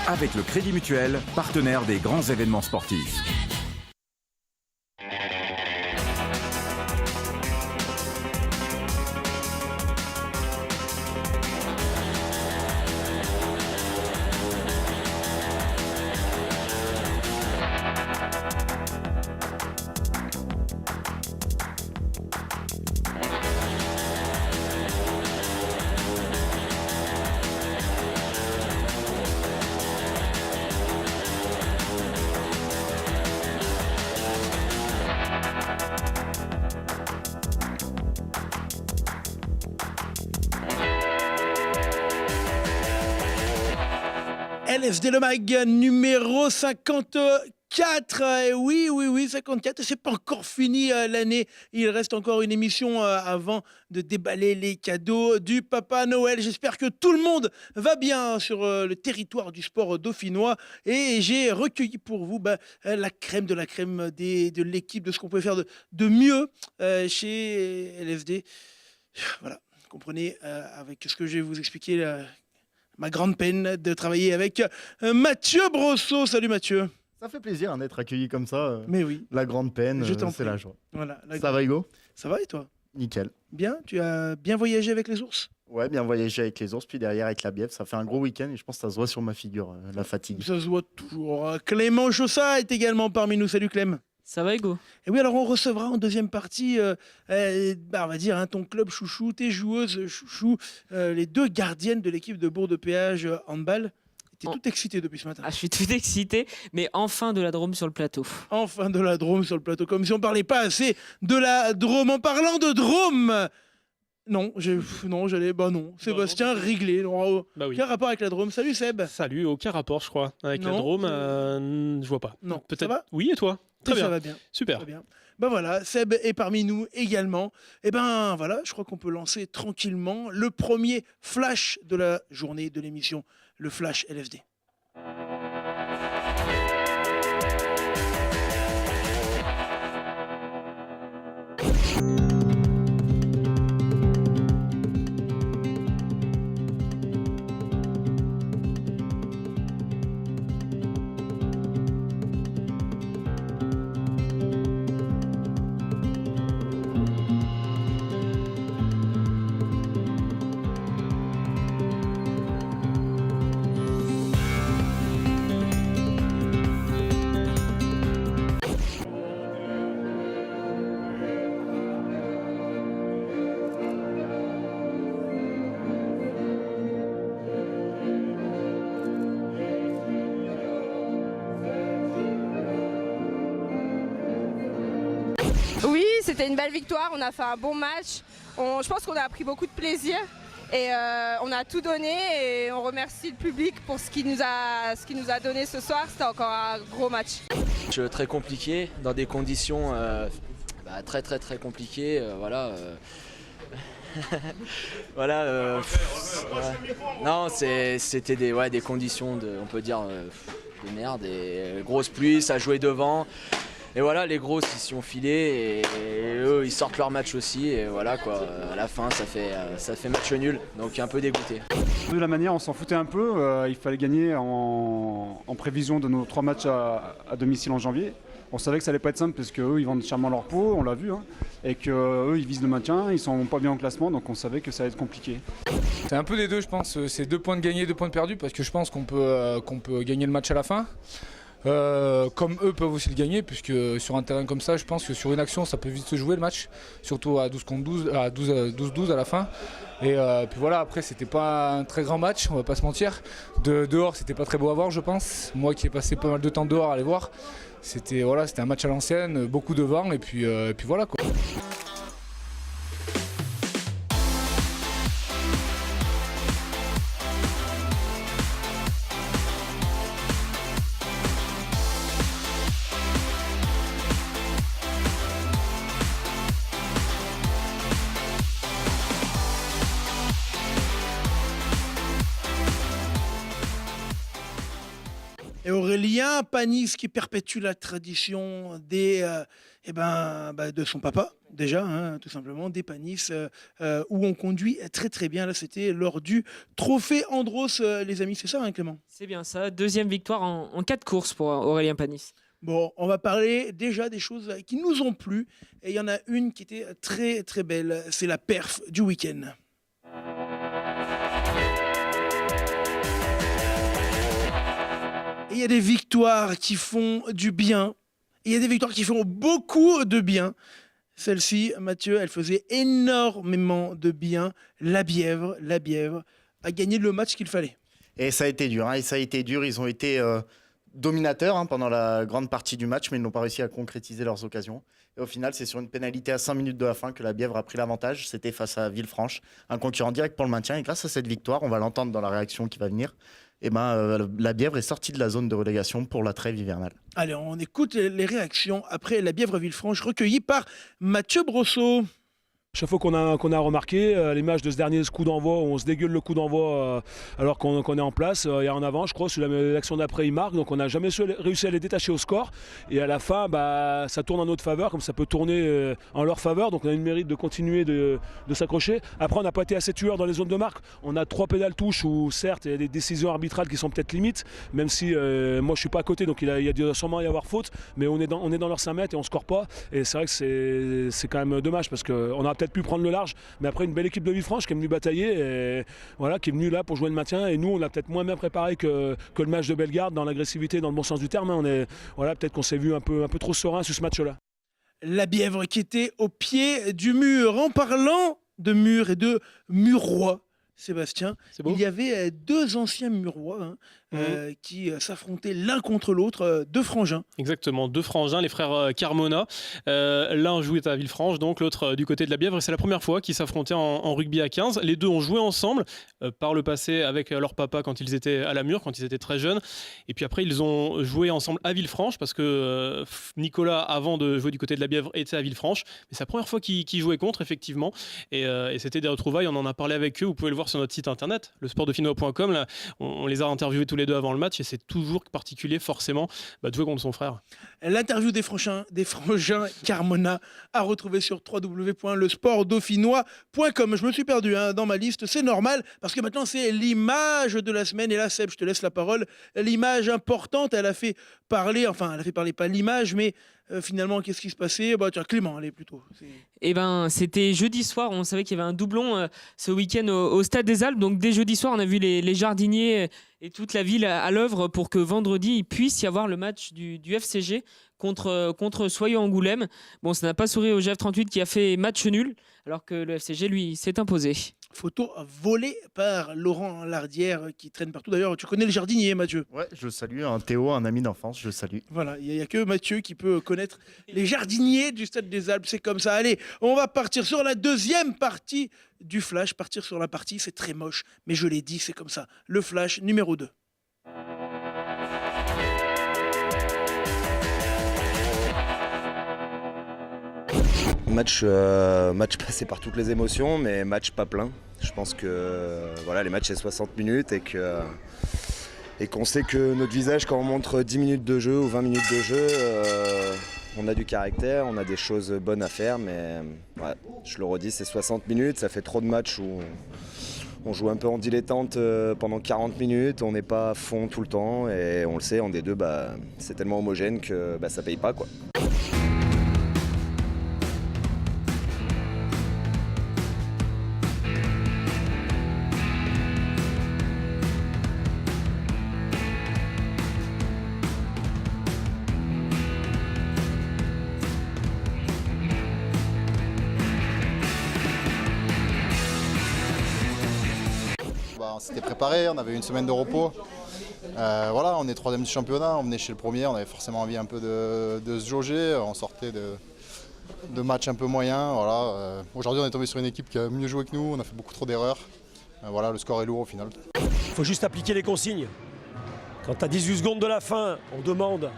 avec le Crédit Mutuel, partenaire des grands événements sportifs. LFD le mag numéro 54. Et oui, 54. C'est pas encore fini l'année. Il reste encore une émission avant de déballer les cadeaux du Papa Noël. J'espère que tout le monde va bien sur le territoire du sport dauphinois. Et j'ai recueilli pour vous la crème de la crème de l'équipe, de ce qu'on pouvait faire de mieux chez LFD. Voilà, comprenez avec ce que je vais vous expliquer ma grande peine de travailler avec Mathieu Brosseau. Salut Mathieu. Ça fait plaisir d'être accueilli comme ça. Mais oui. La grande peine, c'est la joie. Voilà, ça va Hugo? Ça va et toi? Nickel. Bien, tu as bien voyagé avec les ours? Ouais, bien voyagé avec les ours, puis derrière avec la Bièvre. Ça fait un gros week-end et je pense que ça se voit sur ma figure, la fatigue. Ça se voit toujours. Clément Chaussat est également parmi nous. Salut Clem. Ça va Hugo? Et oui, alors on recevra en deuxième partie, on va dire, ton club chouchou, tes joueuses chouchou, les deux gardiennes de l'équipe de Bourg-de-Péage handball. T'es tout excité depuis ce matin. Ah, je suis tout excité, mais enfin de la Drôme sur le plateau. Enfin de la Drôme sur le plateau, comme si on parlait pas assez de la Drôme. En parlant de Drôme, non, Sébastien Riglet. Bah oui. Quel rapport avec la Drôme? Salut Seb. Salut, aucun rapport je crois. Avec la Non, Drôme, je vois pas. Non, peut-être. ça va? Oui, et toi? Très bien. Ça va bien. Super. Très bien. Voilà, Seb est parmi nous également. Et voilà, je crois qu'on peut lancer tranquillement le premier flash de la journée de l'émission, le Flash LFD. Oui, c'était une belle victoire, on a fait un bon match. Je pense qu'on a pris beaucoup de plaisir et on a tout donné et on remercie le public pour ce qu'il nous a donné ce soir. C'était encore un gros match. Très compliqué, dans des conditions très compliquées. Non, c'était des conditions on peut dire de merde, des grosses pluies, ça jouait devant. Et voilà, les grosses ils s'y ont filés et eux ils sortent leur match aussi et voilà quoi, à la fin ça fait match nul, donc un peu dégoûté. De la manière on s'en foutait un peu, il fallait gagner en prévision de nos 3 matchs à domicile en janvier. On savait que ça allait pas être simple parce qu'eux ils vendent chèrement leur peau, on l'a vu, et qu'eux ils visent le maintien, ils sont pas bien en classement donc on savait que ça allait être compliqué. C'est un peu des deux je pense, c'est 2 points de gagnés, 2 points de perdus parce que je pense qu'on peut gagner le match à la fin. Comme eux peuvent aussi le gagner, puisque sur un terrain comme ça, je pense que sur une action, ça peut vite se jouer le match, surtout à 12 contre 12, à 12-12 à la fin. Et puis voilà, après, c'était pas un très grand match, on va pas se mentir. Dehors, c'était pas très beau à voir, je pense. Moi qui ai passé pas mal de temps dehors à aller voir, c'était un match à l'ancienne, beaucoup de vent, et puis voilà quoi. Et Aurélien Panis qui perpétue la tradition des de son papa, déjà, hein, tout simplement, d'Epanis, où on conduit très très bien. Là, c'était lors du trophée Andros, les amis, c'est ça, hein, Clément? C'est bien ça, deuxième victoire en 4 courses pour Aurélien Panis. Bon, on va parler déjà des choses qui nous ont plu. Et il y en a une qui était très très belle, c'est la perf du week-end. Et il y a des victoires qui font du bien. Il y a des victoires qui font beaucoup de bien. Celle-ci, Mathieu, elle faisait énormément de bien. La Bièvre a gagné le match qu'il fallait. Et ça a été dur, hein, Ils ont été dominateurs pendant la grande partie du match, mais ils n'ont pas réussi à concrétiser leurs occasions. Et au final, c'est sur une pénalité à 5 minutes de la fin que la Bièvre a pris l'avantage. C'était face à Villefranche, un concurrent direct pour le maintien. Et grâce à cette victoire, on va l'entendre dans la réaction qui va venir, la Bièvre est sortie de la zone de relégation pour la trêve hivernale. Allez, on écoute les réactions après la Bièvre-Villefranche recueillies par Mathieu Brosseau. Chaque fois qu'on a remarqué l'image de ce dernier coup d'envoi, où on se dégueule le coup d'envoi alors qu'on est en place, il y a en avant, je crois, sur l'action d'après, il marque, donc on n'a jamais réussi à les détacher au score. Et à la fin, ça tourne en notre faveur, comme ça peut tourner en leur faveur, donc on a une mérite de continuer de s'accrocher. Après, on n'a pas été assez tueurs dans les zones de marque. On a 3 pénales touches où, certes, il y a des décisions arbitrales qui sont peut-être limites, même si moi je ne suis pas à côté, donc il doit sûrement y avoir faute, mais on est dans leurs 5 mètres et on ne score pas. Et c'est vrai que c'est quand même dommage parce qu'on a peut-être pu prendre le large, mais après une belle équipe de Villefranche qui est venue batailler et voilà, qui est venue là pour jouer le maintien, et nous on l'a peut-être moins bien préparé que le match de Bellegarde dans l'agressivité, dans le bon sens du terme. Peut-être qu'on s'est vu un peu trop serein sur ce match-là. La Bièvre qui était au pied du mur. En parlant de mur et de murois, Sébastien, il y avait 2 anciens murois qui s'affrontaient l'un contre l'autre, 2 frangins. Exactement, 2 frangins, les frères Carmona. L'un jouait à Villefranche, donc l'autre du côté de la Bièvre. Et c'est la première fois qu'ils s'affrontaient en rugby à 15. Les deux ont joué ensemble par le passé avec leur papa quand ils étaient à la Mure, quand ils étaient très jeunes. Et puis après, ils ont joué ensemble à Villefranche parce que Nicolas, avant de jouer du côté de la Bièvre, était à Villefranche. Mais c'est la première fois qu'ils jouaient contre, effectivement. Et c'était des retrouvailles. On en a parlé avec eux. Vous pouvez le voir sur notre site internet, lesportdefinois.com. Là, on les a interviewés tous les deux avant le match et c'est toujours particulier forcément de jouer contre son frère. L'interview des frangins Carmona à retrouver sur www.lesportdauphinois.com. Je me suis perdu dans ma liste, c'est normal parce que maintenant c'est l'image de la semaine. Et là, Seb, je te laisse la parole. L'image importante, elle a fait parler pas l'image, mais finalement, qu'est-ce qui se passait? Tiens, Clément, allez plutôt. C'était jeudi soir, on savait qu'il y avait un doublon ce week-end au Stade des Alpes. Donc dès jeudi soir, on a vu les jardiniers et toute la ville à l'œuvre pour que vendredi, il puisse y avoir le match du FCG contre Soyaux-Angoulême. Bon, ça n'a pas souri au GF38 qui a fait match nul, alors que le FCG, lui, s'est imposé. Photo volée par Laurent Lardière qui traîne partout. D'ailleurs, tu connais le jardinier, Mathieu? Ouais, je le salue, Théo, un ami d'enfance, je le salue. Voilà, il n'y a que Mathieu qui peut connaître les jardiniers du Stade des Alpes, c'est comme ça. Allez, on va partir sur la deuxième partie du Flash. Partir sur la partie, c'est très moche, mais je l'ai dit, c'est comme ça. Le Flash numéro 2. Match passé par toutes les émotions, mais match pas plein. Je pense que les matchs c'est 60 minutes et qu'on sait que notre visage, quand on montre 10 minutes de jeu ou 20 minutes de jeu, on a du caractère, on a des choses bonnes à faire, mais je le redis, c'est 60 minutes, ça fait trop de matchs où on joue un peu en dilettante pendant 40 minutes, on n'est pas à fond tout le temps et on le sait, en D2, c'est tellement homogène que ça paye pas, quoi. On s'était préparé, on avait une semaine de repos. On est 3e du championnat, on venait chez le premier, on avait forcément envie un peu de se jauger. On sortait de matchs un peu moyens. Aujourd'hui, on est tombé sur une équipe qui a mieux joué que nous, on a fait beaucoup trop d'erreurs. Le score est lourd au final. Il faut juste appliquer les consignes. Quand à 18 secondes de la fin, on demande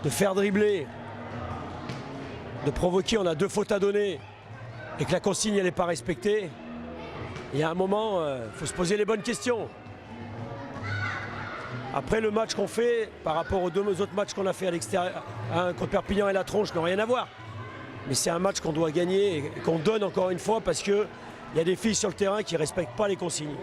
de faire dribbler, de provoquer, on a 2 fautes à donner, et que la consigne n'est pas respectée, il y a un moment, il faut se poser les bonnes questions. Après, le match qu'on fait, par rapport aux 2 autres matchs qu'on a fait à l'extérieur, contre Perpignan et La Tronche, n'ont rien à voir. mais c'est un match qu'on doit gagner et qu'on donne encore une fois parce qu'il y a des filles sur le terrain qui ne respectent pas les consignes.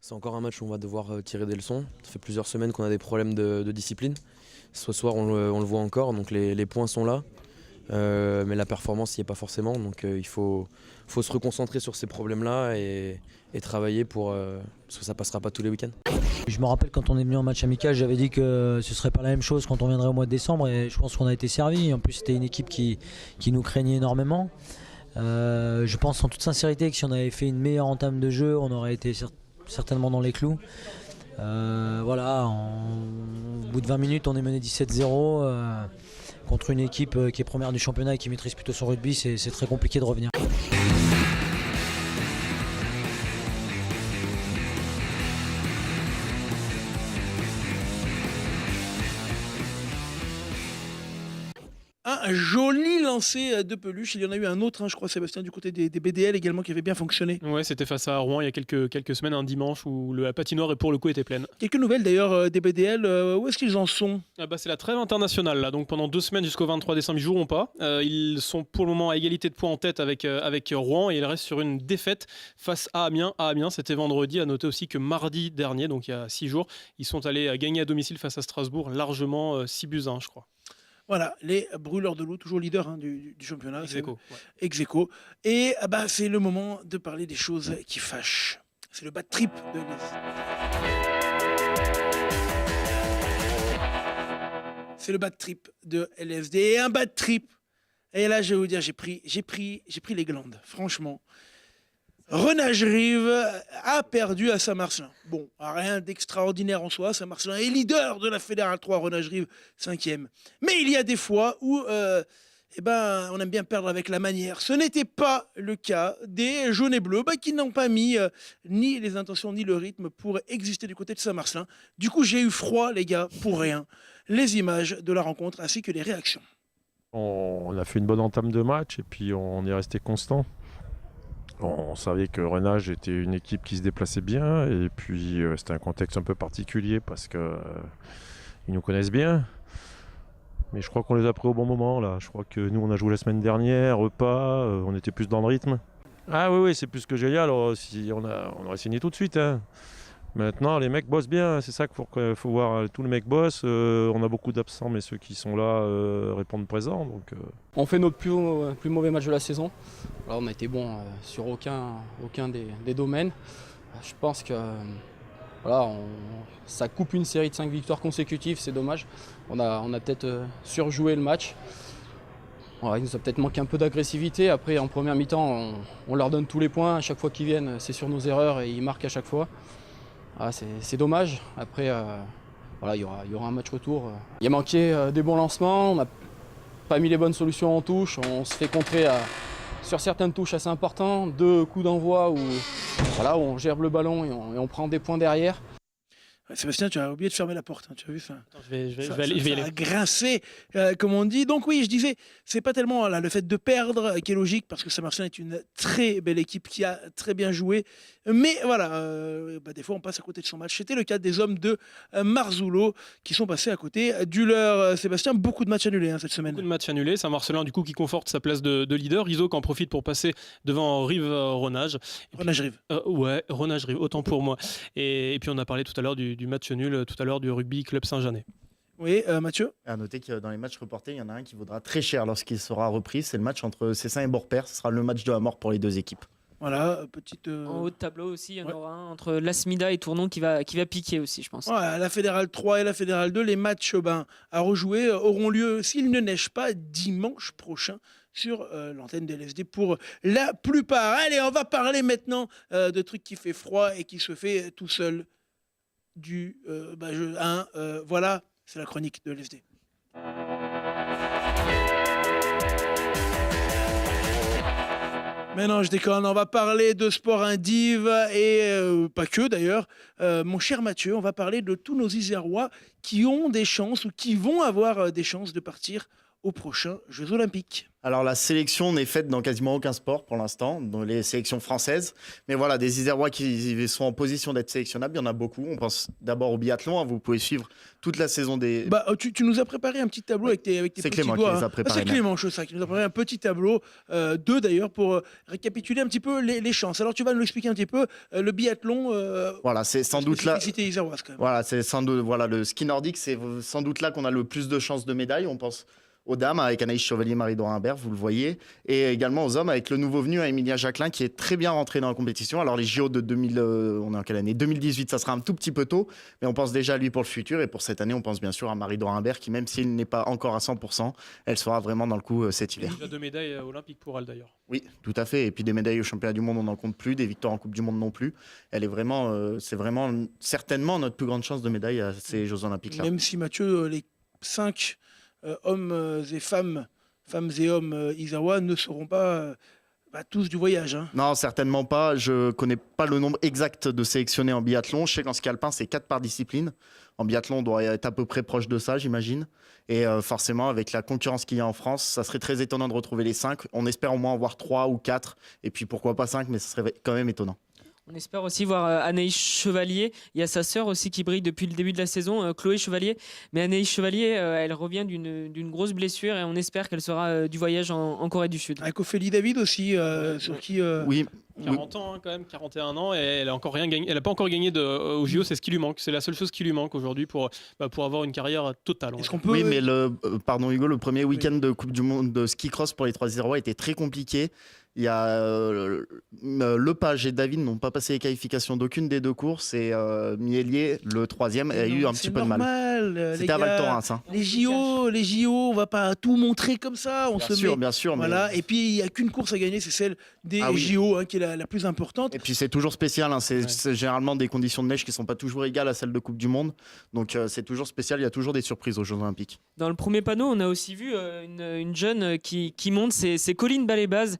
C'est encore un match où on va devoir tirer des leçons. Ça fait plusieurs semaines qu'on a des problèmes de discipline. Ce soir, on le voit encore, donc les points sont là. Mais la performance n'y est pas forcément. Donc il faut se reconcentrer sur ces problèmes-là et travailler parce que ça ne passera pas tous les week-ends. Je me rappelle quand on est venu en match amical, j'avais dit que ce ne serait pas la même chose quand on viendrait au mois de décembre. Et je pense qu'on a été servi. En plus, c'était une équipe qui nous craignait énormément. Je pense en toute sincérité que si on avait fait une meilleure entame de jeu, on aurait été certainement dans les clous. Voilà, au bout de 20 minutes, on est mené 17-0 contre une équipe qui est première du championnat et qui maîtrise plutôt son rugby. C'est très compliqué de revenir. Un joli lancer de peluche. Il y en a eu un autre, je crois, Sébastien, du côté des BDL également, qui avait bien fonctionné. Ouais, c'était face à Rouen il y a quelques semaines, un dimanche, où la patinoire, pour le coup, était pleine. Quelques nouvelles d'ailleurs des BDL. Où est-ce qu'ils en sont ? C'est la trêve internationale, là. Donc pendant 2 semaines jusqu'au 23 décembre, ils ne joueront pas. Ils sont pour le moment à égalité de points en tête avec Rouen, et ils restent sur une défaite face à Amiens. C'était vendredi. À noter aussi que mardi dernier, donc il y a 6 jours, ils sont allés gagner à domicile face à Strasbourg, largement 6-1, je crois. Voilà, les Brûleurs de Loup, toujours leaders du championnat. Ex-aequo. Ex-aequo. Et c'est le moment de parler des choses qui fâchent. C'est le bad trip de C'est le bad trip de LSD. Et un bad trip. Et là, je vais vous dire, j'ai pris les glandes, franchement. Renage-Rive a perdu à Saint-Marcelin. Bon, rien d'extraordinaire en soi. Saint-Marcelin est leader de la Fédérale 3, Renage-Rive 5e. Mais il y a des fois où on aime bien perdre avec la manière. Ce n'était pas le cas des jaunes et bleus qui n'ont pas mis ni les intentions ni le rythme pour exister du côté de Saint-Marcelin. Du coup, j'ai eu froid, les gars, pour rien. Les images de la rencontre ainsi que les réactions. On a fait une bonne entame de match et puis on est resté constant. On savait que Renage était une équipe qui se déplaçait bien et puis c'était un contexte un peu particulier parce qu'ils nous connaissent bien. Mais je crois qu'on les a pris au bon moment là. Je crois que nous on a joué la semaine dernière, repas, on était plus dans le rythme. Ah oui, c'est plus que génial. Alors, si on aurait signé tout de suite. Hein. Maintenant, les mecs bossent bien, c'est ça qu'il faut voir. Tous les mecs bossent, on a beaucoup d'absents, mais ceux qui sont là répondent présents. Donc, On fait notre plus mauvais match de la saison. Là, on a été bon sur aucun des domaines. Je pense que ça coupe une série de 5 victoires consécutives, c'est dommage. On a peut-être surjoué le match. Il nous a peut-être manqué un peu d'agressivité. Après, en première mi-temps, on leur donne tous les points. À chaque fois qu'ils viennent, c'est sur nos erreurs et ils marquent à chaque fois. C'est dommage. Après, il y aura un match retour. Il a manqué des bons lancements. On n'a pas mis les bonnes solutions en touche. On se fait contrer sur certaines touches assez importantes. 2 coups d'envoi où on gerbe le ballon et on prend des points derrière. Sébastien, tu as oublié de fermer la porte, tu as vu ça? Attends, je vais y aller. Ça a grincé, comme on dit. Donc oui, je disais, c'est pas tellement le fait de perdre qui est logique, parce que Saint-Marcelin est une très belle équipe qui a très bien joué. Mais des fois on passe à côté de son match. C'était le cas des hommes de Marzoulo qui sont passés à côté du leur. Sébastien, beaucoup de matchs annulés cette semaine. Beaucoup de matchs annulés. Saint-Marcelin du coup qui conforte sa place de leader. Iso qui en profite pour passer devant Renage. Renage-Rive. Renage-Rive, autant pour moi. Et puis on a parlé tout à l'heure du match nul, tout à l'heure du rugby club Saint-Jeannet. Oui, Mathieu. À noter que dans les matchs reportés, il y en a un qui vaudra très cher lorsqu'il sera repris. C'est le match entre Cessin et Beaurepaire. Ce sera le match de la mort pour les 2 équipes. Voilà, petite. En haut de tableau aussi, il y en aura un entre Lasmida et Tournon qui va piquer aussi, je pense. La Fédérale 3 et la Fédérale 2, les matchs à rejouer auront lieu, s'il ne neige pas, dimanche prochain sur l'antenne de LSD pour la plupart. Allez, on va parler maintenant de trucs qui fait froid et qui se fait tout seul. Voilà, c'est la chronique de LSD. Mais non, je déconne, on va parler de sport indiv et pas que d'ailleurs. Mon cher Mathieu, on va parler de tous nos Isérois qui ont des chances ou qui vont avoir des chances de partir aux prochains Jeux Olympiques. Alors la sélection n'est faite dans quasiment aucun sport pour l'instant, dans les sélections françaises. Mais voilà, des Isérois qui sont en position d'être sélectionnables, il y en a beaucoup. On pense d'abord au biathlon, hein, vous pouvez suivre toute la saison des... Tu nous as préparé un petit tableau avec tes petits doigts. C'est Clément qui les a préparés. C'est Clément Chaussat qui nous a préparé un petit tableau, deux d'ailleurs, pour récapituler un petit peu les chances. Alors tu vas nous expliquer un petit peu le biathlon. Voilà, c'est sans doute là... Iséroise, quand même. Voilà, c'est sans doute, voilà, le ski nordique, c'est sans doute là qu'on a le plus de chances de médailles. On pense aux dames avec Anaïs Chevalier, Marie-Dora Imbert, vous le voyez, et également aux hommes avec le nouveau venu Emilia Jacquelin qui est très bien rentré dans la compétition. Alors les JO de 2018, ça sera un tout petit peu tôt, mais on pense déjà à lui pour le futur, et pour cette année, on pense bien sûr à Marie-Dora Imbert qui, même s'il n'est pas encore à 100%, elle sera vraiment dans le coup cet hiver. Il y a 2 médailles olympiques pour elle d'ailleurs. Oui, tout à fait. Et puis des médailles au championnat du monde, on n'en compte plus, des victoires en Coupe du Monde non plus. Elle est vraiment, c'est vraiment certainement notre plus grande chance de médaille à ces Jeux Olympiques-là. Même si Mathieu, les 5 hommes et femmes et hommes Isérois ne seront pas tous du voyage. Hein. Non, certainement pas. Je connais pas le nombre exact de sélectionnés en biathlon. Je sais qu'en ski alpin, c'est 4 par discipline. En biathlon, on doit être à peu près proche de ça, j'imagine. Et forcément, avec la concurrence qu'il y a en France, ça serait très étonnant de retrouver les 5. On espère au moins en voir 3 ou 4. Et puis pourquoi pas 5, mais ce serait quand même étonnant. On espère aussi voir Anaïs Chevalier. Il y a sa sœur aussi qui brille depuis le début de la saison, Chloé Chevalier. Mais Anaïs Chevalier, elle revient d'une grosse blessure et on espère qu'elle sera du voyage en Corée du Sud. Avec Ophélie David aussi, sur qui... Oui. 40 ans hein, quand même, 41 ans, et elle a encore rien gagné. Elle n'a pas encore gagné au JO, c'est ce qui lui manque. C'est la seule chose qui lui manque aujourd'hui pour avoir une carrière totale. Oui, mais pardon Hugo, le premier week-end de Coupe du Monde de ski cross pour les 3 Isérois était très compliqué. Il y a Lepage et David n'ont pas passé les qualifications d'aucune des deux courses, et Mielier, le 3e, a eu un petit peu de mal. C'était à Val Thorens. Hein. Les JO, on va pas tout montrer comme ça. Bien sûr. Voilà. Et puis il y a qu'une course à gagner, c'est celle des JO, hein, qui est la plus importante. Et puis c'est toujours spécial. Hein. C'est généralement des conditions de neige qui sont pas toujours égales à celles de Coupe du Monde. Donc c'est toujours spécial. Il y a toujours des surprises aux Jeux Olympiques. Dans le premier panneau, on a aussi vu une jeune qui monte. C'est Colline Balébaz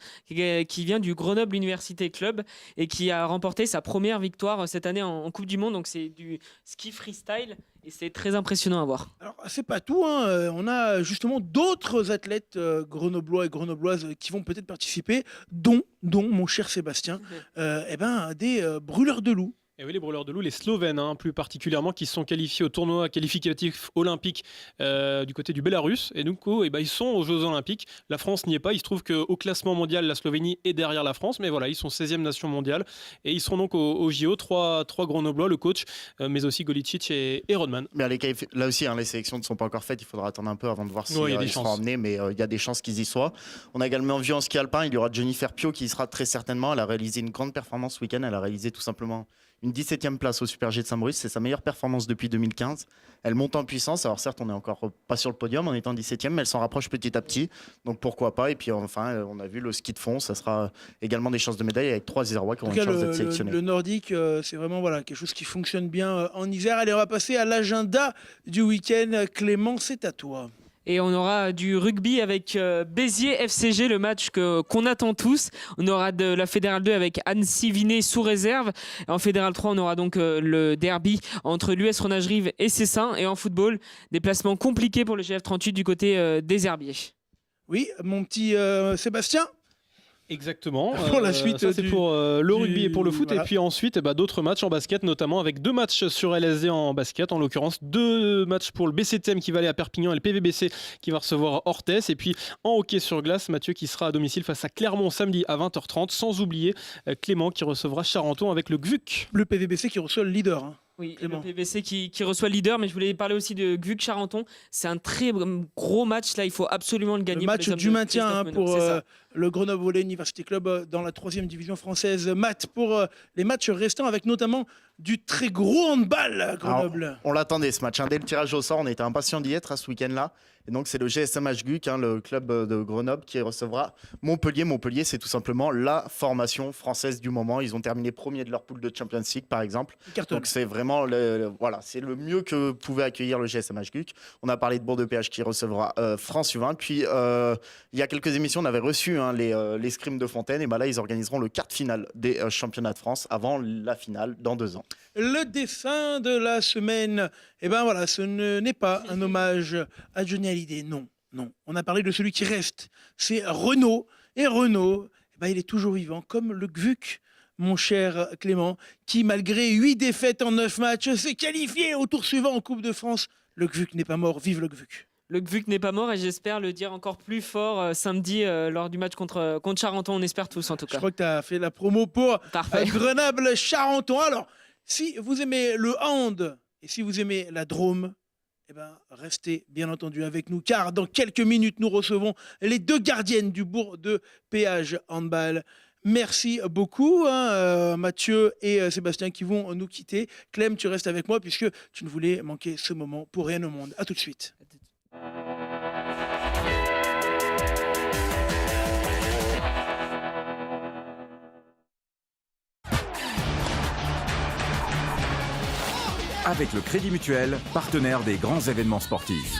qui vient du Grenoble Université Club et qui a remporté sa première victoire cette année en Coupe du Monde. Donc c'est du ski freestyle et c'est très impressionnant à voir. Alors c'est pas tout, hein. On a justement d'autres athlètes grenoblois et grenobloises qui vont peut-être participer, dont mon cher Sébastien, des brûleurs de loups. Et oui, les brûleurs de loups, les Slovènes plus particulièrement, qui se sont qualifiés au tournoi qualificatif olympique du côté du Bélarus. Et donc, ils sont aux Jeux Olympiques. La France n'y est pas. Il se trouve qu'au classement mondial, la Slovénie est derrière la France. Mais voilà, ils sont 16e nation mondiale. Et ils seront donc au JO, trois Grenoblois, le coach, mais aussi Golicic et Rodman. Mais là aussi, les sélections ne sont pas encore faites. Il faudra attendre un peu avant de voir si ils seront emmenés. Mais il y a des chances qu'ils y soient. On a également vu en ski alpin, il y aura Jennifer Pio qui y sera très certainement. Elle a réalisé une grande performance ce week-end. Elle a réalisé tout simplement une 17e place au Super G de Saint-Maurice, c'est sa meilleure performance depuis 2015. Elle monte en puissance, alors certes on n'est encore pas sur le podium en étant 17e, mais elle s'en rapproche petit à petit, donc pourquoi pas. Et puis enfin, on a vu le ski de fond, ça sera également des chances de médaille avec 3 Isérois qui ont une chance d'être sélectionnés. Le nordique, c'est vraiment quelque chose qui fonctionne bien en Isère. Allez, on va passer à l'agenda du week-end. Clément, c'est à toi. Et on aura du rugby avec Béziers FCG, le match qu'on attend tous. On aura de la Fédérale 2 avec Annecy Vinay sous réserve. Et en Fédérale 3, on aura donc le derby entre l'US Renage-Rive et Cessin. Et en football, déplacement compliqué pour le GF38 du côté des Herbiers. Oui, mon petit Sébastien. Exactement. Pour la suite, ça c'est pour le rugby et pour le foot. Voilà. Et puis ensuite, d'autres matchs en basket, notamment avec 2 matchs sur LSD en basket. En l'occurrence, 2 matchs pour le BCTM qui va aller à Perpignan et le PVBC qui va recevoir Orthès. Et puis en hockey sur glace, Mathieu qui sera à domicile face à Clermont samedi à 20h30. Sans oublier Clément qui recevra Charenton avec le GVUC. Le PVBC qui reçoit le leader. Hein. Oui, le PVC qui reçoit le leader, mais je voulais parler aussi de GVUC Charenton. C'est un très gros match, là, il faut absolument le gagner. Le match du maintien pour le Grenoble Volley University Club dans la 3e division française. Matt, pour les matchs restants, avec notamment du très gros handball à Grenoble. Alors, on l'attendait ce match, dès le tirage au sort, on était impatients d'y être ce week-end-là. Et donc c'est le GSMH GUC, le club de Grenoble, qui recevra Montpellier. Montpellier, c'est tout simplement la formation française du moment. Ils ont terminé premier de leur poule de Champions League, par exemple. Donc c'est vraiment c'est le mieux que pouvait accueillir le GSMH GUC. On a parlé de Bordeaux-PH qui recevra France U20. Puis il y a quelques émissions, on avait reçu les scrims de Fontaine. Et là, ils organiseront le quart de finale des championnats de France avant la finale dans 2 ans. Le dessin de la semaine, ce n'est pas un hommage à Johnny Hallyday, non. Non, on a parlé de celui qui reste. C'est Renaud. Et Renaud, il est toujours vivant, comme le GVUC, mon cher Clément, qui, malgré 8 défaites en 9 matchs, s'est qualifié au tour suivant en Coupe de France. Le GVUC n'est pas mort. Vive le GVUC. Le GVUC n'est pas mort et j'espère le dire encore plus fort samedi lors du match contre Charenton. On espère tous en tout cas. Je crois que tu as fait la promo pour Grenoble-Charenton. Alors, si vous aimez le hand et si vous aimez la Drôme, restez bien entendu avec nous car dans quelques minutes, nous recevons les 2 gardiennes du Bourg de Péage Handball. Merci beaucoup, Mathieu et Sébastien qui vont nous quitter. Clem, tu restes avec moi puisque tu ne voulais manquer ce moment pour rien au monde. À tout de suite. Avec le Crédit Mutuel, partenaire des grands événements sportifs.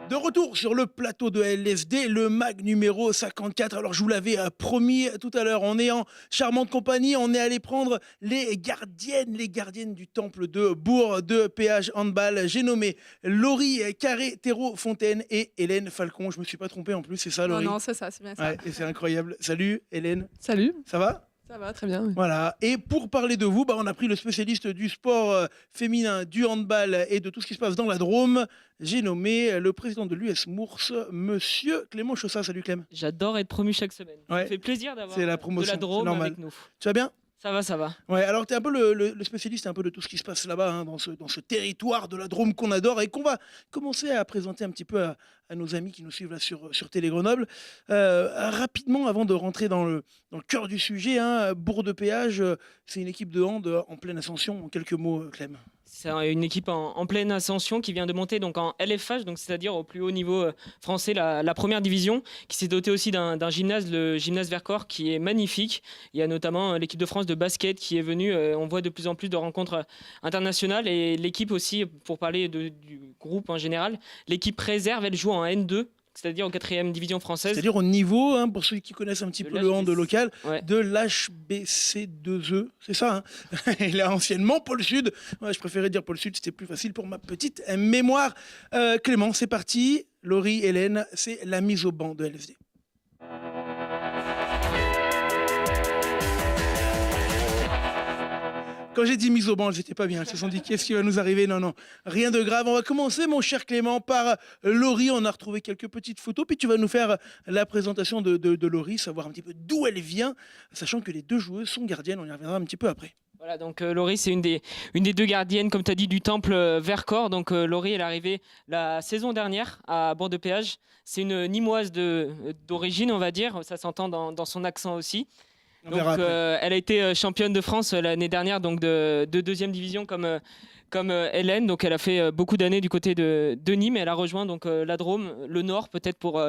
De retour sur le plateau de LSD, le mag numéro 54. Alors je vous l'avais promis tout à l'heure, on est en charmante compagnie, on est allé prendre les gardiennes du temple de Bourg de Péage Handball. J'ai nommé Laurie Carré-Terreau-Fontaine et Hélène Falcon. Je me suis pas trompé en plus, c'est ça Laurie? Non, c'est ça, c'est bien ça. Ouais, et c'est incroyable. Salut Hélène. Salut. Ça va? Ça va, très bien. Oui. Voilà. Et pour parler de vous, on a pris le spécialiste du sport féminin, du handball et de tout ce qui se passe dans la Drôme. J'ai nommé le président de l'US Mours, monsieur Clément Chaussat. Salut Clem. J'adore être promu chaque semaine. Ouais. Ça fait plaisir d'avoir la promotion, de la Drôme normal. avec nous. Tu vas bien? Ça va. Ouais, alors tu es un peu le spécialiste un peu de tout ce qui se passe là-bas, dans ce territoire de la Drôme qu'on adore et qu'on va commencer à présenter un petit peu à nos amis qui nous suivent là sur Télé Grenoble. Rapidement, avant de rentrer dans le cœur du sujet, Bourg de Péage, c'est une équipe de hand en pleine ascension. En quelques mots, Clem. C'est une équipe en pleine ascension qui vient de monter donc en LFH, donc c'est-à-dire au plus haut niveau français, la première division, qui s'est dotée aussi d'un gymnase, le gymnase Vercors, qui est magnifique. Il y a notamment l'équipe de France de basket qui est venue. On voit de plus en plus de rencontres internationales et l'équipe aussi, pour parler du groupe en général, l'équipe réserve, elle joue en N2. C'est-à-dire en 4e division française. C'est-à-dire au niveau, pour ceux qui connaissent un petit peu le hand local, ouais, de l'HBC2E, c'est ça. Il est anciennement Pôle Sud. Ouais, je préférais dire Pôle Sud, c'était plus facile pour ma petite mémoire. Clément, c'est parti. Laurie, Hélène, c'est la mise au banc de LSD. Quand j'ai dit mise au banc, j'étais pas bien. Ils se sont dit qu'est-ce qui va nous arriver? Non, rien de grave. On va commencer, mon cher Clément, par Laurie. On a retrouvé quelques petites photos, puis tu vas nous faire la présentation de Laurie, savoir un petit peu d'où elle vient, sachant que les 2 joueuses sont gardiennes. On y reviendra un petit peu après. Voilà, donc Laurie, c'est une des 2 gardiennes, comme tu as dit, du temple Vercors. Donc Laurie, elle est arrivée la saison dernière à Bourg de Péage. C'est une Nîmoise d'origine, on va dire. Ça s'entend dans son accent aussi. Donc, elle a été championne de France l'année dernière, donc de 2e division comme Hélène. Donc elle a fait beaucoup d'années du côté de Nîmes. Elle a rejoint donc la Drôme, le Nord peut-être pour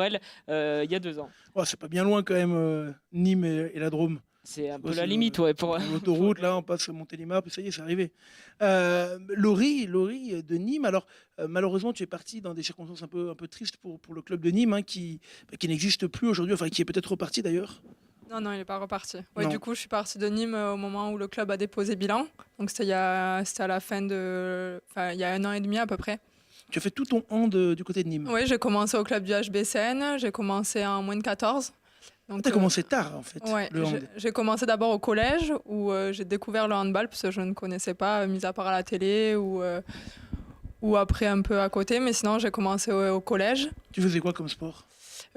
elle, il y a 2 ans. Oh, c'est pas bien loin quand même, Nîmes et la Drôme. C'est un peu la limite, ouais. Pour l'autoroute, là, on passe Montélimar, puis ça y est, c'est arrivé. Laurie de Nîmes. Alors, malheureusement, tu es parti dans des circonstances un peu tristes pour le club de Nîmes, qui n'existe plus aujourd'hui, enfin qui est peut-être reparti d'ailleurs. Non, il n'est pas reparti. Ouais, du coup, je suis partie de Nîmes au moment où le club a déposé bilan. Donc, c'était à la fin de... Enfin, il y a 1 an et demi à peu près. Tu as fait tout ton hand du côté de Nîmes? Oui, j'ai commencé au club du HBCN. J'ai commencé en moins de 14. Tu as commencé tard, en fait, ouais, le hand. J'ai commencé d'abord au collège, où j'ai découvert le handball, parce que je ne connaissais pas, mis à part à la télé, ou après un peu à côté. Mais sinon, j'ai commencé au collège. Tu faisais quoi comme sport?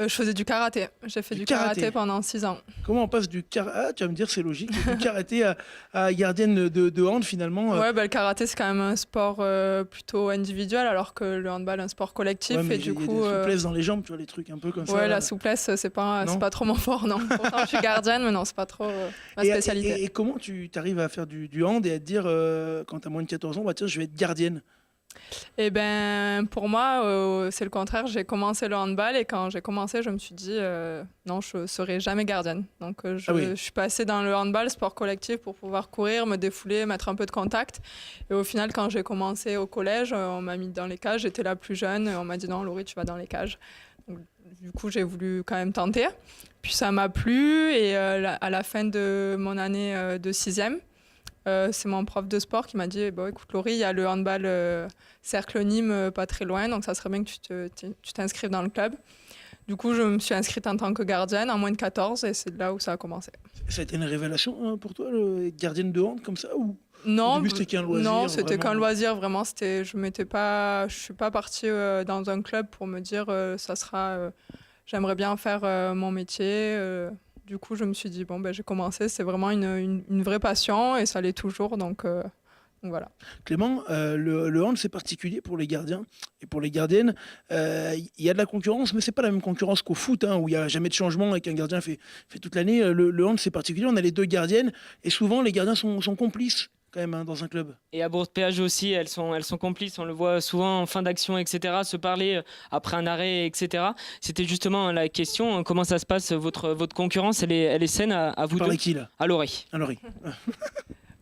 Je faisais du karaté. J'ai fait du karaté pendant 6 ans. Comment on passe du karaté? Ah, tu vas me dire, c'est logique. Du karaté à gardienne de hand, finalement. Ouais, le karaté, c'est quand même un sport plutôt individuel, alors que le handball est un sport collectif. Ouais, mais et du coup, il y a des souplesses dans les jambes, tu vois, les trucs un peu comme ça. Ouais, la souplesse, c'est pas trop mon fort, non. Pourtant, je suis gardienne, mais non, c'est pas trop ma spécialité. Et comment tu arrives à faire du hand et à te dire, quand tu as moins de 14 ans, tiens, je vais être gardienne? Eh ben, pour moi, c'est le contraire. J'ai commencé le handball et quand j'ai commencé, je me suis dit non, je ne serai jamais gardienne. Donc, je suis passée dans le handball, sport collectif, pour pouvoir courir, me défouler, mettre un peu de contact. Et au final, quand j'ai commencé au collège, on m'a mis dans les cages. J'étais la plus jeune. Et on m'a dit non, Laurie, tu vas dans les cages. Donc, du coup, j'ai voulu quand même tenter. Puis ça m'a plu et à la fin de mon année de 6e, C'est mon prof de sport qui m'a dit bon, écoute, Laurie, il y a le handball Cercle Nîmes pas très loin, donc ça serait bien que tu t'inscrives dans le club. Du coup, je me suis inscrite en tant que gardienne en moins de 14 et c'est là où ça a commencé. Ça a été une révélation pour toi, le gardienne de hand comme ça ou... Non, au début, c'était qu'un loisir. Non, c'était vraiment. qu'un loisir, vraiment. Je suis pas partie dans un club pour me dire ça sera. J'aimerais bien faire mon métier. Du coup, je me suis dit bon, j'ai commencé. C'est vraiment une vraie passion et ça l'est toujours. Donc voilà. Clément, le hand c'est particulier pour les gardiens et pour les gardiennes. Il y a de la concurrence, mais c'est pas la même concurrence qu'au foot, où il n'y a jamais de changement et qu'un gardien fait toute l'année. Le hand c'est particulier. On a les deux gardiennes et souvent les gardiens sont complices. Quand même dans un club. Et à Bourg-de-Péage aussi, elles sont complices. On le voit souvent en fin d'action, etc. Se parler après un arrêt, etc. C'était justement la question. Comment ça se passe votre concurrence elle est saine à vous deux? Qui là? À Laurie.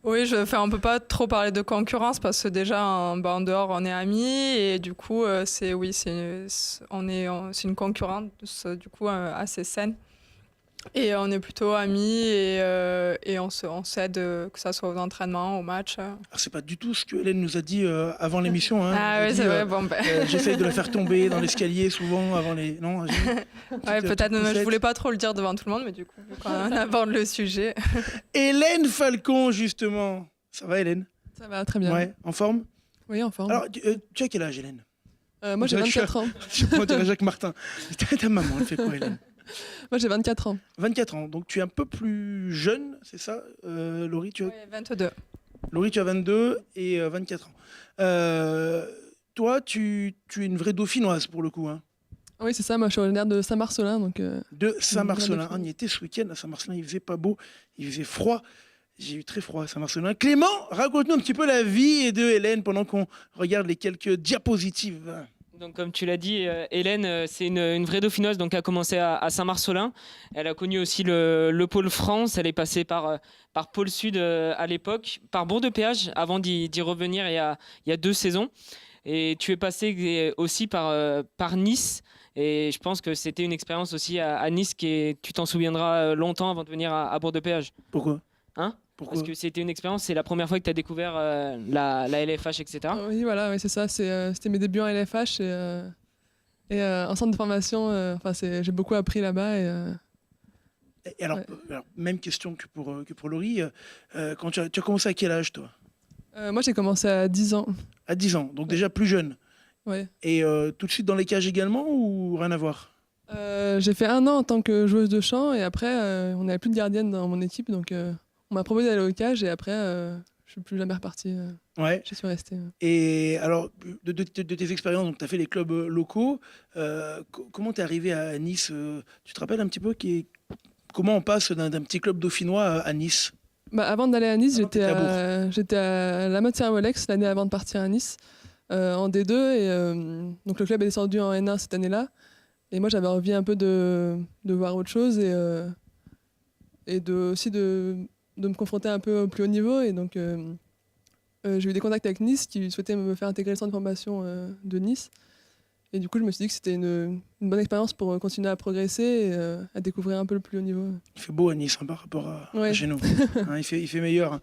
Oui, on peut pas trop parler de concurrence parce que déjà en dehors on est amis et du coup c'est une concurrence du coup assez saine. Et on est plutôt amis et on s'aide, que ça soit aux entraînements, aux matchs. Alors, c'est pas du tout ce que Hélène nous a dit avant l'émission. Ah oui, c'est vrai. J'essaye de la faire tomber dans l'escalier souvent avant les... Non, ouais, peut-être, je voulais pas trop le dire devant tout le monde, mais du coup, quand on aborde le sujet... Hélène Falcon, justement. Ça va, Hélène? Ça va, très bien. Ouais, en forme? Oui, en forme. Alors, tu as quel âge, Hélène? Moi, j'ai 24 ans. Moi, dirais Jacques Martin. Ta maman, elle fait quoi, Hélène? Moi, j'ai 24 ans. 24 ans, donc tu es un peu plus jeune, c'est ça, Laurie? Oui, 22. Laurie, tu as 22 et 24 ans. Toi, tu es une vraie dauphinoise pour le coup. Oui, c'est ça, moi je suis originaire de Saint-Marcelin. De Saint-Marcelin. On y était ce week-end à Saint-Marcelin, il faisait pas beau, il faisait froid. J'ai eu très froid à Saint-Marcelin. Clément, raconte-nous un petit peu la vie de Hélène pendant qu'on regarde les quelques diapositives. Donc, comme tu l'as dit, Hélène, c'est une vraie dauphinoise, donc elle a commencé à Saint-Marcelin. Elle a connu aussi le Pôle France. Elle est passée par Pôle Sud à l'époque, par Bourg-de-Péage, avant d'y revenir il y a 2 saisons. Et tu es passé aussi par Nice. Et je pense que c'était une expérience aussi à Nice tu t'en souviendras longtemps avant de venir à Bourg-de-Péage. Pourquoi? Parce que c'était une expérience, c'est la première fois que tu as découvert la LFH, etc. Oui, voilà, c'est ça. C'était mes débuts en LFH et en centre de formation. J'ai beaucoup appris là-bas. Et alors, même question que pour Laurie. Quand tu as commencé à quel âge, toi? Moi, j'ai commencé à 10 ans. À 10 ans, donc déjà plus jeune. Ouais. Et tout de suite dans les cages également ou rien à voir? J'ai fait 1 an en tant que joueuse de chant et après, on n'avait plus de gardienne dans mon équipe, donc... On m'a proposé d'aller au cage et après, je ne suis plus jamais repartie. Ouais. Je suis restée. Et alors, de tes expériences, tu as fait les clubs locaux. Comment tu es arrivé à Nice? Tu te rappelles un petit peu comment on passe d'un petit club dauphinois à Nice? Avant d'aller à Nice, j'étais à la Motte-Servolex l'année avant de partir à Nice, en D2. Et, donc le club est descendu en N1 cette année-là. Et moi, j'avais envie un peu de voir autre chose et aussi de me confronter un peu au plus haut niveau. Et donc, j'ai eu des contacts avec Nice qui souhaitaient me faire intégrer le centre de formation de Nice. Et du coup, je me suis dit que c'était une bonne expérience pour continuer à progresser et à découvrir un peu le plus haut niveau. Il fait beau à Nice par rapport à chez nous. Il fait meilleur,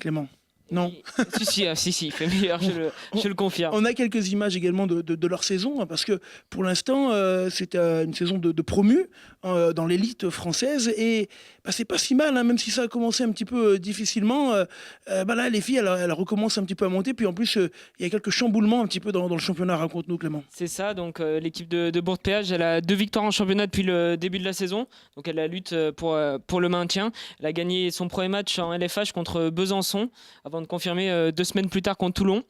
Clément. Non. Si, il fait meilleur, je le confirme. On a quelques images également de leur saison, parce que pour l'instant, c'est une saison de promu dans l'élite française, et c'est pas si mal, même si ça a commencé un petit peu difficilement. Là, les filles, elles recommencent un petit peu à monter, puis en plus, il y a quelques chamboulements un petit peu dans le championnat. Raconte-nous, Clément. C'est ça, donc l'équipe de Bourg-de-Péage, elle a 2 victoires en championnat depuis le début de la saison, donc elle a lutte pour le maintien. Elle a gagné son premier match en LFH contre Besançon, avant de confirmer 2 semaines plus tard contre Toulon.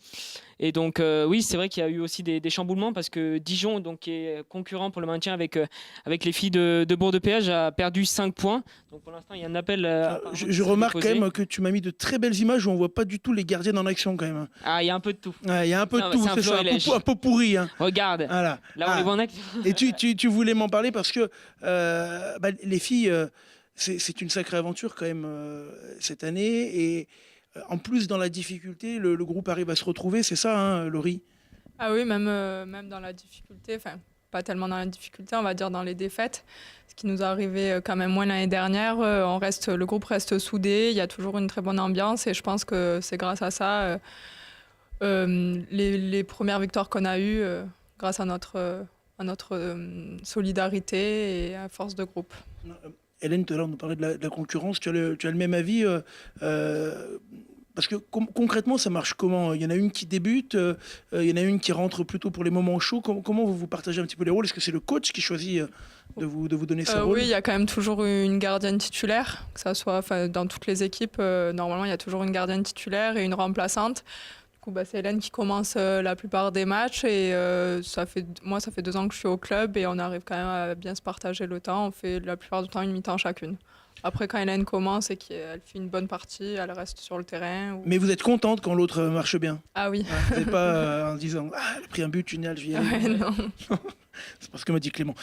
Et donc oui, c'est vrai qu'il y a eu aussi des chamboulements parce que Dijon, donc, qui est concurrent pour le maintien avec les filles de Bourg-de-Péage, a perdu 5 points. Donc pour l'instant, il y a un appel. Je remarque quand même que tu m'as mis de très belles images où on voit pas du tout les gardiennes en action quand même. Ah, il y a un peu de tout. Il y a un peu de tout, c'est ça, un peu pourri. Regarde, voilà. Là on les voit en action. Et tu voulais m'en parler parce que les filles, c'est une sacrée aventure quand même cette année. Et en plus, dans la difficulté, le groupe arrive à se retrouver, c'est ça, Laurie? Ah oui, même dans la difficulté. pas tellement dans la difficulté, on va dire dans les défaites, ce qui nous est arrivé quand même moins l'année dernière. Le groupe reste soudé, il y a toujours une très bonne ambiance et je pense que c'est grâce à ça, les premières victoires qu'on a eues, grâce à notre solidarité et à force de groupe. Hélène, tout à l'heure, on nous parlait de la concurrence. Tu as le même avis parce que concrètement, ça marche comment? Il y en a une qui débute, il y en a une qui rentre plutôt pour les moments chauds. Comment vous partagez un petit peu les rôles? Est-ce que c'est le coach qui choisit de vous donner ce rôle? Oui, il y a quand même toujours une gardienne titulaire, que ça soit dans toutes les équipes. Normalement, il y a toujours une gardienne titulaire et une remplaçante. Du coup, c'est Hélène qui commence la plupart des matchs et ça fait 2 ans que je suis au club et on arrive quand même à bien se partager le temps. On fait la plupart du temps une mi-temps chacune. Après, quand Hélène commence et qu'elle fait une bonne partie, elle reste sur le terrain. Mais vous êtes contente quand l'autre marche bien? Ah oui. Vous n'êtes pas en disant « Ah, elle a pris un but, génial, je viens. » Non. C'est pas ce que m'a dit Clément.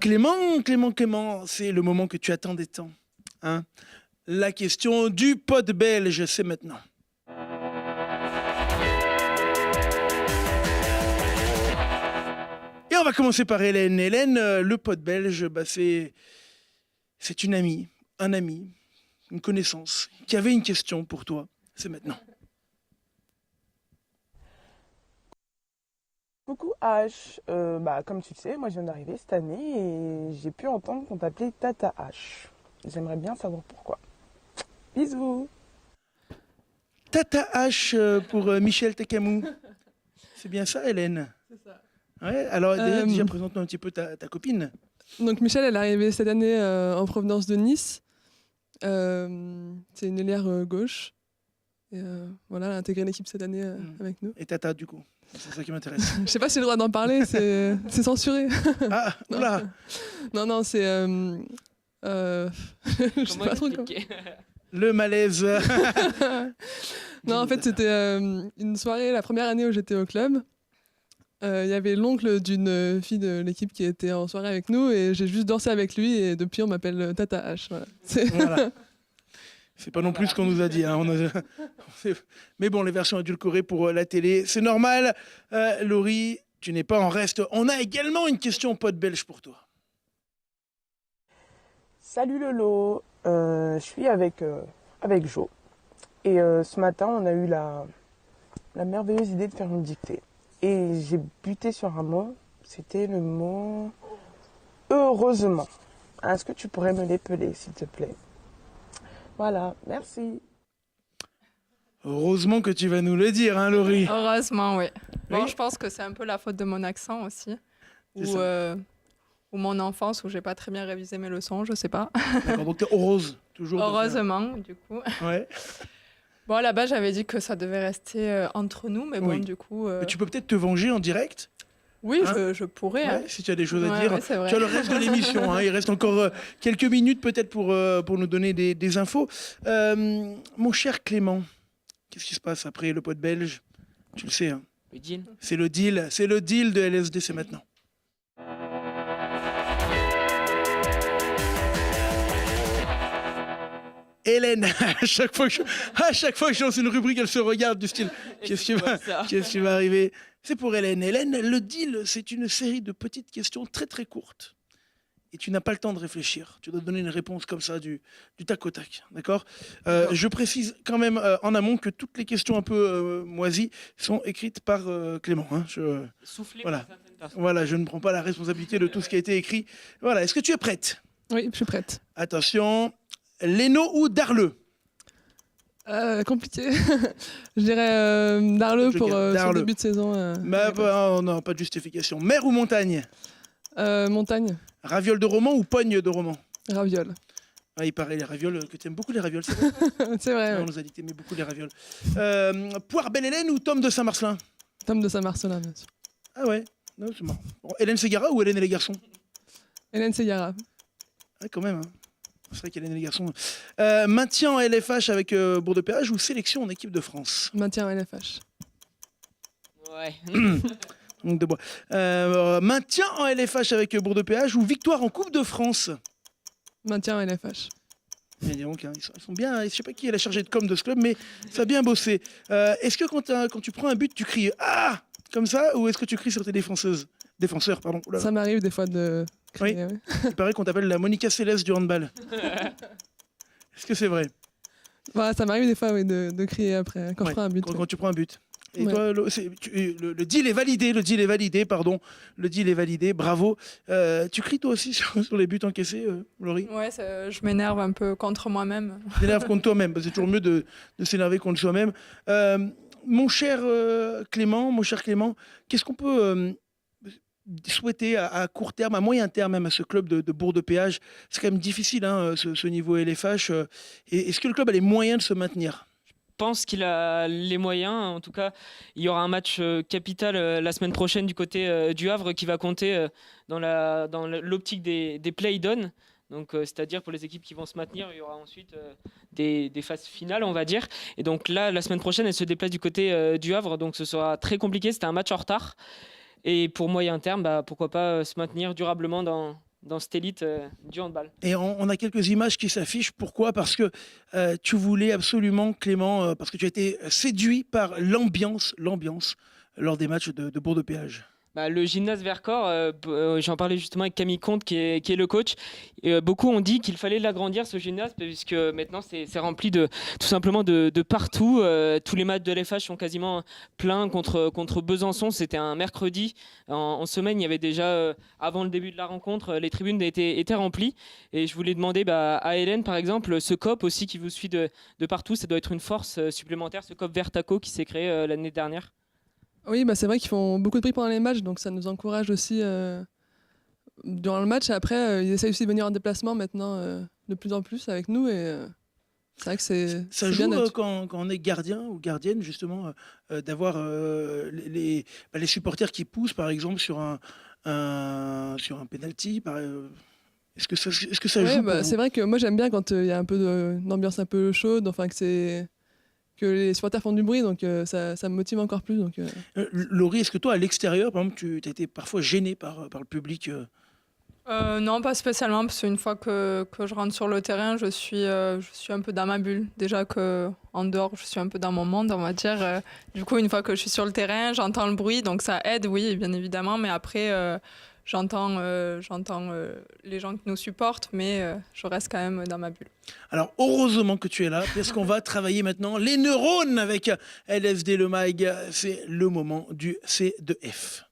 Clément, c'est le moment que tu attendais tant. Hein? La question du pot belge, c'est maintenant. Et on va commencer par Hélène. Hélène, le pot belge, c'est une amie, un ami, une connaissance qui avait une question pour toi. C'est maintenant. Coucou H, comme tu le sais, moi je viens d'arriver cette année et j'ai pu entendre qu'on t'appelait Tata H. J'aimerais bien savoir pourquoi. Bisous. Tata H pour Michel Tekamou. C'est bien ça, Hélène? C'est ça. Ouais, alors déjà présente-nous un petit peu ta copine. Donc Michel, elle est arrivée cette année en provenance de Nice. C'est une ailière gauche. Et voilà, elle a intégré l'équipe cette année avec nous. Et Tata, du coup, c'est ça qui m'intéresse. Je sais pas si j'ai le droit d'en parler, c'est censuré. Ah, oula. Non, c'est... je sais pas trop comment. Le malaise. Non, en fait, c'était une soirée, la première année où j'étais au club. Il y avait l'oncle d'une fille de l'équipe qui était en soirée avec nous et j'ai juste dansé avec lui et depuis on m'appelle Tata H. Voilà. Voilà. C'est pas non plus ce qu'on nous a dit. Hein. Mais bon, les versions édulcorées pour la télé, c'est normal. Laurie, tu n'es pas en reste. On a également une question pot belge pour toi. Salut Lolo, je suis avec Jo. Et ce matin, on a eu la merveilleuse idée de faire une dictée. Et j'ai buté sur un mot, c'était le mot « heureusement ». Est-ce que tu pourrais me l'épeler, s'il te plaît? Voilà, merci. Heureusement que tu vas nous le dire, hein, Laurie. Heureusement, oui. Bon, Oui. je pense que c'est un peu la faute de mon accent aussi. C'est Ou mon enfance, où j'ai pas très bien révisé mes leçons, je sais pas. D'accord, donc t'es heureuse, toujours. de faire- Heureusement, du coup. Ouais. Bon, là-bas, j'avais dit que ça devait rester entre nous, mais bon, Oui. du coup... Mais tu peux peut-être te venger en direct. Oui, Hein je pourrais. Ouais, hein. si tu as des choses à Ouais, dire. ouais, c'est vrai. Tu as le reste de l'émission. Hein. Il reste encore quelques minutes peut-être pour nous donner des infos. Mon cher Clément, qu'est-ce qui se passe après le pot belge? Tu le sais. Hein. Le deal. C'est le deal de LSD, c'est maintenant. Hélène, à chaque fois que je lance une rubrique, elle se regarde du style qu'est-ce qui va arriver? C'est pour Hélène. Hélène, le deal, c'est une série de petites questions très très courtes. Et tu n'as pas le temps de réfléchir. Tu dois donner une réponse comme ça, du tac au tac. D'accord? Je précise quand même en amont que toutes les questions un peu moisies sont écrites par Clément. Hein. Soufflé Voilà. par certaines personnes. Voilà, je ne prends pas la responsabilité de tout ce qui a été écrit. Voilà, est-ce que tu es prête? Oui, je suis prête. Attention, Leno ou Darleux? Compliqué. Je dirais Darleux pour son Darleux. début de saison. Non, pas de justification. Mer ou montagne? Montagne. Raviole de roman ou pogne de roman? Raviole. Ah, il paraît les ravioles, que tu aimes beaucoup les ravioles, c'est vrai? C'est vrai. On nous a dit que tu aimais beaucoup les ravioles. Poire Belle Hélène ou Tom de Saint-Marcelin? Tom de Saint-Marcelin, bien sûr. Ah ouais, non, c'est marrant. Bon, Hélène Ségara ou Hélène et les garçons? Hélène Ségara. Ah, quand même, hein. C'est vrai qu'Hélène et les garçons. Maintien en LFH avec Bourg-de-Péage ou sélection en équipe de France? Maintien en LFH. Ouais. Donc, de bois. Maintien en LFH avec Bourg-de-Péage ou victoire en Coupe de France? Maintien en LFH. Bien, dis donc, hein, ils sont bien. Je sais pas qui est la chargée de com de ce club, mais ça a bien bossé. Est-ce que quand tu prends un but, tu cries ah comme ça, ou est-ce que tu cries sur tes défenseuses Défenseur, pardon. Oula. Ça m'arrive des fois de crier. Oui. Ouais. Il paraît qu'on t'appelle la Monica Seles du handball. Est-ce que c'est vrai? Voilà, ça m'arrive des fois de crier après, quand je prends un but. Quand tu prends un but. Et Ouais. toi, le deal est validé, le deal est validé, bravo. Tu cries toi aussi sur les buts encaissés, Laurie? Ouais, je m'énerve un peu contre moi-même. Tu t'énerves contre toi-même, c'est toujours mieux de s'énerver contre soi-même. Mon cher Clément, qu'est-ce qu'on peut souhaiter à court terme, à moyen terme même à ce club de Bourg-de-Péage? C'est quand même difficile ce niveau LFH. Est-ce que le club a les moyens de se maintenir? Je pense qu'il a les moyens. En tout cas, il y aura un match capital la semaine prochaine du côté du Havre qui va compter dans l'optique des play-down. Donc, c'est-à-dire pour les équipes qui vont se maintenir, il y aura ensuite des phases finales, on va dire. Et donc là, la semaine prochaine, elle se déplace du côté du Havre. Donc ce sera très compliqué. C'était un match en retard. Et pour moyen terme, pourquoi pas se maintenir durablement dans cette élite du handball. Et on a quelques images qui s'affichent. Pourquoi? Parce que tu voulais absolument, Clément, parce que tu as été séduit par l'ambiance lors des matchs de Bourg-de-Péage. Le gymnase Vercors, j'en parlais justement avec Camille Comte qui est le coach. Beaucoup ont dit qu'il fallait l'agrandir ce gymnase puisque maintenant c'est rempli tout simplement de partout. Tous les matchs de l'FH sont quasiment pleins contre Besançon. C'était un mercredi. En semaine, il y avait déjà, avant le début de la rencontre, les tribunes étaient remplies. Et je voulais demander à Hélène, par exemple, ce COP aussi qui vous suit de partout, ça doit être une force supplémentaire, ce COP Vertaco qui s'est créé l'année dernière. Oui, c'est vrai qu'ils font beaucoup de bruit pendant les matchs, donc ça nous encourage aussi durant le match. Et après, ils essayent aussi de venir en déplacement maintenant de plus en plus avec nous. Et c'est vrai que ça joue bien quand on est gardien ou gardienne, justement, d'avoir les supporters qui poussent, par exemple, sur un penalty. Est-ce que ça joue pour vous? C'est vrai que moi, j'aime bien quand il y a un peu une ambiance un peu chaude, enfin que les supporters font du bruit, donc ça me motive encore plus. Donc, Laurie, est-ce que toi, à l'extérieur, par exemple, tu as été parfois gênée par le public? Non, pas spécialement, parce qu'une fois que je rentre sur le terrain, je suis un peu dans ma bulle. Déjà qu'en dehors, je suis un peu dans mon monde, on va dire. Du coup, une fois que je suis sur le terrain, j'entends le bruit, donc ça aide, oui, bien évidemment, mais après... J'entends les gens qui nous supportent, mais je reste quand même dans ma bulle. Alors, heureusement que tu es là, parce qu'on va travailler maintenant les neurones avec LFD Le Mag. C'est le moment du C2F.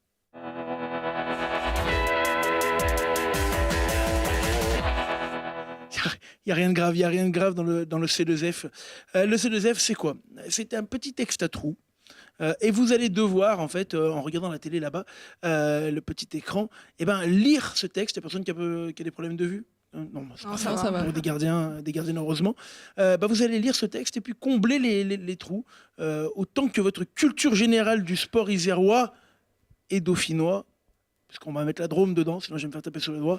Il n'y a rien de grave dans le C2F. Le C2F, c'est quoi? C'est un petit texte à trous. Et vous allez devoir, en fait, en regardant la télé là-bas, le petit écran, lire ce texte. Il y a personne qui a des problèmes de vue? Non, ça va. Pour des gardiens, heureusement. Vous allez lire ce texte et puis combler les trous, autant que votre culture générale du sport isérois et dauphinois, parce qu'on va mettre la Drôme dedans, sinon je vais me faire taper sur le doigt,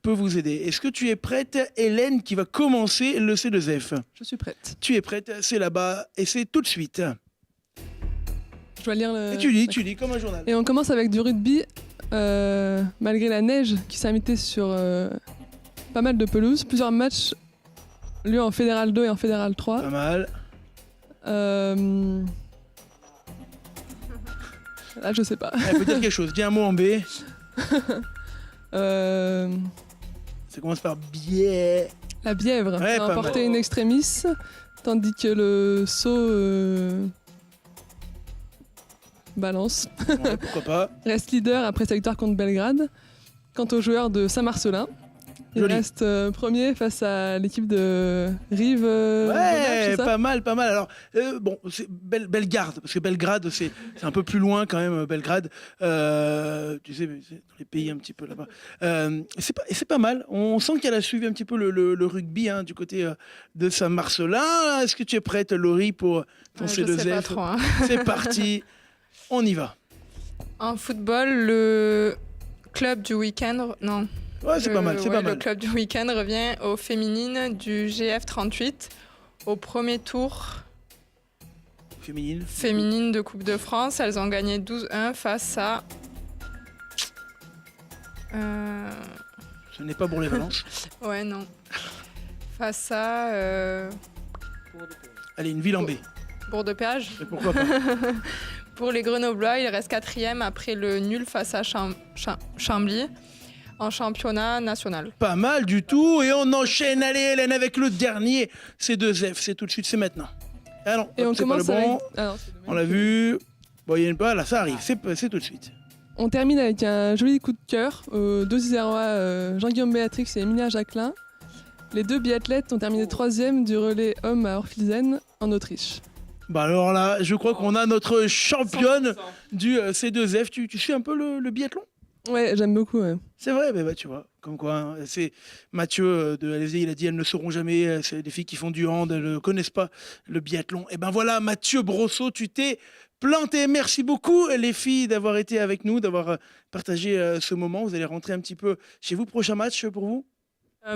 peut vous aider. Est-ce que tu es prête, Hélène, qui va commencer le C2F? Je suis prête. Tu es prête, c'est là-bas, et c'est tout de suite. Je dois lire le... Et tu lis comme un journal. Et on commence avec du rugby, malgré la neige qui s'est invitée sur pas mal de pelouses. Plusieurs matchs lieu en Fédéral 2 et en Fédéral 3. Pas mal. Là, je sais pas. Elle peut dire quelque chose. Dis un mot en B. Ça commence par biais. La Bièvre Ouais, a emporté une extremis, tandis que le Sceaux balance. Ouais, pourquoi pas. Reste leader après sa victoire contre Belgrade. Quant aux joueurs de Saint-Marcelin, il reste premier face à l'équipe de Rive. Ouais, pas mal. Alors, c'est Belgrade, parce que Belgrade, c'est un peu plus loin quand même, Belgrade. Tu sais, c'est dans les pays un petit peu là-bas. C'est pas mal. On sent qu'elle a suivi un petit peu le rugby du côté de Saint-Marcelin. Est-ce que tu es prête, Laurie, pour ton C2F? Je sais pas trop. C'est parti. On y va. En football, le club du week-end... Non. Ouais, c'est pas mal, c'est pas mal. Le club du week-end revient aux féminines du GF 38 au premier tour féminine de Coupe de France. Elles ont gagné 12-1 face à... Ce n'est pas Bourg-les-Valences. Ouais, non. Face à... Allez, une ville en B. Bourg-de-Péage. Et pourquoi pas. Pour les Grenoblois, ils restent 4e après le nul face à Chambly en championnat national. Pas mal du tout. Et on enchaîne, allez Hélène, avec le dernier. C2F, c'est tout de suite, c'est maintenant. Ah non, Et on c'est pas le commence bon. avec... Ah non, c'est le même. On l'a vu. Bon, il y a une pas, là, ça arrive, c'est tout de suite. On termine avec un joli coup de cœur aux deux Isérois, Jean-Guillaume Béatrix et Emilia Jacquelin. Les deux biathlètes ont terminé 3e du relais homme à Orphilsen en Autriche. Bah alors là, je crois qu'on a notre championne du C2F. Tu suis un peu le biathlon ? Ouais, j'aime beaucoup. Ouais. C'est vrai, bah, tu vois, comme quoi, hein, c'est Mathieu de LSD, il a dit elles ne sauront jamais, c'est des filles qui font du hand, elles ne connaissent pas le biathlon. Et ben voilà, Mathieu Brosseau, tu t'es planté. Merci beaucoup les filles d'avoir été avec nous, d'avoir partagé ce moment. Vous allez rentrer un petit peu chez vous. Prochain match pour vous ?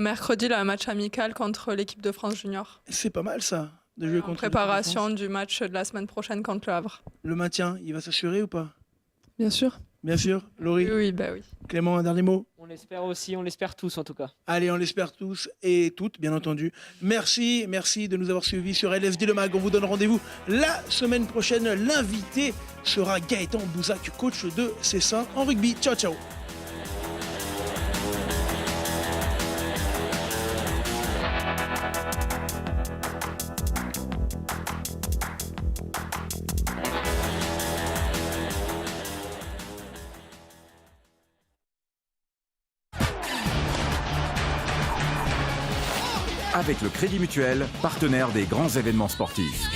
Mercredi, là, un match amical contre l'équipe de France Junior. C'est pas mal ça, de jouer contre préparation du match de la semaine prochaine contre le Havre. Le maintien, il va s'assurer ou pas ? Bien sûr. Bien sûr, Laurie. Oui, bah oui. Clément, un dernier mot ? On l'espère aussi, on l'espère tous en tout cas. Allez, on l'espère tous et toutes, bien entendu. Merci de nous avoir suivis sur LSD Le Mag. On vous donne rendez-vous la semaine prochaine. L'invité sera Gaëtan Bouzac, coach de Cessin en rugby. Ciao, ciao. Avec le Crédit Mutuel, partenaire des grands événements sportifs.